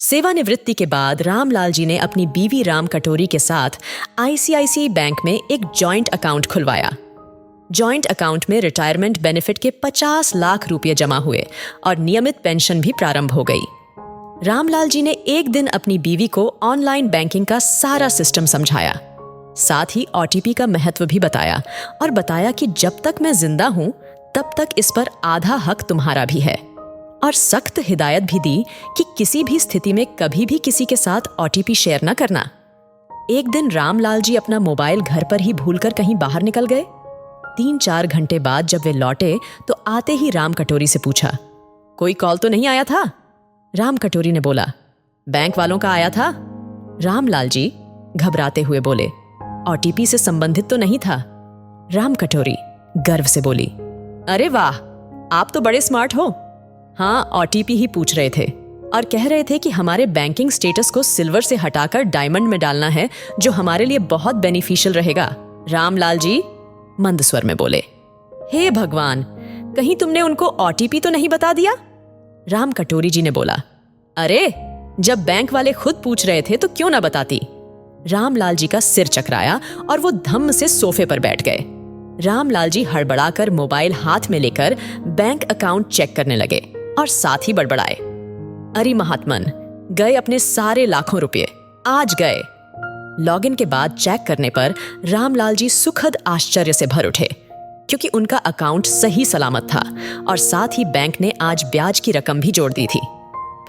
सेवानिवृत्ति के बाद रामलाल जी ने अपनी बीवी राम कटोरी के साथ आईसीआईसीआई बैंक में एक जॉइंट अकाउंट खुलवाया। जॉइंट अकाउंट में रिटायरमेंट बेनिफिट के 50 लाख रुपए जमा हुए और नियमित पेंशन भी प्रारंभ हो गई। रामलाल जी ने एक दिन अपनी बीवी को ऑनलाइन बैंकिंग का सारा सिस्टम समझाया, साथ ही ओटीपी का महत्व भी बताया और बताया कि जब तक मैं जिंदा हूं तब तक इस पर आधा हक तुम्हारा भी है, और सख्त हिदायत भी दी कि किसी भी स्थिति में कभी भी किसी के साथ ओटीपी शेयर न करना। एक दिन रामलाल जी अपना मोबाइल घर पर ही भूलकर कहीं बाहर निकल गए। 3-4 घंटे बाद जब वे लौटे तो आते ही राम कटोरी से पूछा, कोई कॉल तो नहीं आया था? राम कटोरी ने बोला, बैंक वालों का आया था। रामलाल जी घबराते हुए बोले, ओटीपी से संबंधित तो नहीं था? राम कटोरी गर्व से बोली, अरे वाह, आप तो बड़े स्मार्ट हो। हाँ, ओटीपी ही पूछ रहे थे और कह रहे थे कि हमारे बैंकिंग स्टेटस को सिल्वर से हटाकर डायमंड में डालना है, जो हमारे लिए बहुत बेनिफिशियल रहेगा। रामलाल जी मंद स्वर में बोले, हे भगवान, कहीं तुमने उनको ओटीपी तो नहीं बता दिया? राम कटोरी जी ने बोला, अरे जब बैंक वाले खुद पूछ रहे थे तो क्यों ना बताती। रामलाल जी का सिर चकराया और वो धम्म से सोफे पर बैठ गए। रामलाल जी हड़बड़ाकर मोबाइल हाथ में लेकर बैंक अकाउंट चेक करने लगे और साथ ही बड़बड़ाए, अरे महात्मन, गए अपने सारे लाखों रुपए, आज गए। लॉगिन के बाद चेक करने पर रामलाल जी सुखद आश्चर्य से भर उठे, क्योंकि उनका अकाउंट सही सलामत था और साथ ही बैंक ने आज ब्याज की रकम भी जोड़ दी थी।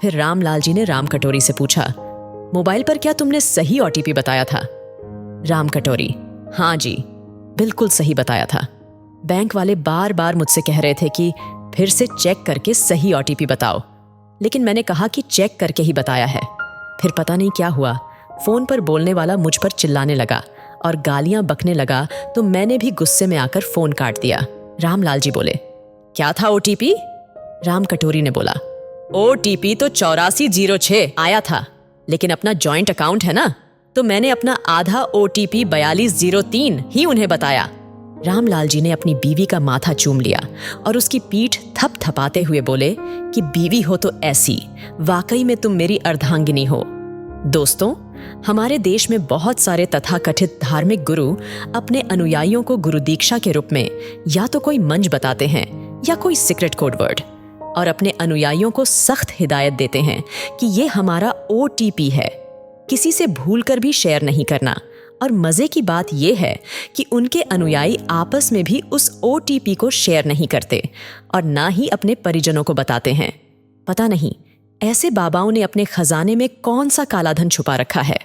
फिर रामलाल जी ने राम कटोरी से पूछा, मोबाइल पर क्या तुमने सही ओटीपी बताया था? राम कटोरी, हाँ जी, बिल्कुल सही बताया था। बैंक वाले बार बार मुझसे कह रहे थे कि फिर से चेक करके सही ओटीपी बताओ, लेकिन मैंने कहा कि चेक करके ही बताया है। फिर पता नहीं क्या हुआ, फोन पर बोलने वाला मुझ पर चिल्लाने लगा और गालियां बकने लगा, तो मैंने भी गुस्से में आकर फोन काट दिया। रामलाल जी बोले, क्या था ओटीपी? राम कटोरी ने बोला, ओटीपी तो 8406 आया था, लेकिन अपना जॉइंट अकाउंट है ना, तो मैंने अपना आधा ओटीपी 4203 ही उन्हें बताया। रामलाल जी ने अपनी बीवी का माथा चूम लिया और उसकी पीठ थपथपाते हुए बोले कि बीवी हो तो ऐसी, वाकई में तुम मेरी अर्धांगिनी हो। दोस्तों, हमारे देश में बहुत सारे तथाकथित धार्मिक गुरु अपने अनुयायियों को गुरु दीक्षा के रूप में या तो कोई मंत्र बताते हैं या कोई सीक्रेट कोड वर्ड, और अपने अनुयायियों को सख्त हिदायत देते हैं कि ये हमारा ओटीपी है, किसी से भूलकर भी शेयर नहीं करना। और मजे की बात यह है कि उनके अनुयायी आपस में भी उस ओटीपी को शेयर नहीं करते और ना ही अपने परिजनों को बताते हैं। पता नहीं ऐसे बाबाओं ने अपने खजाने में कौन सा काला धन छुपा रखा है।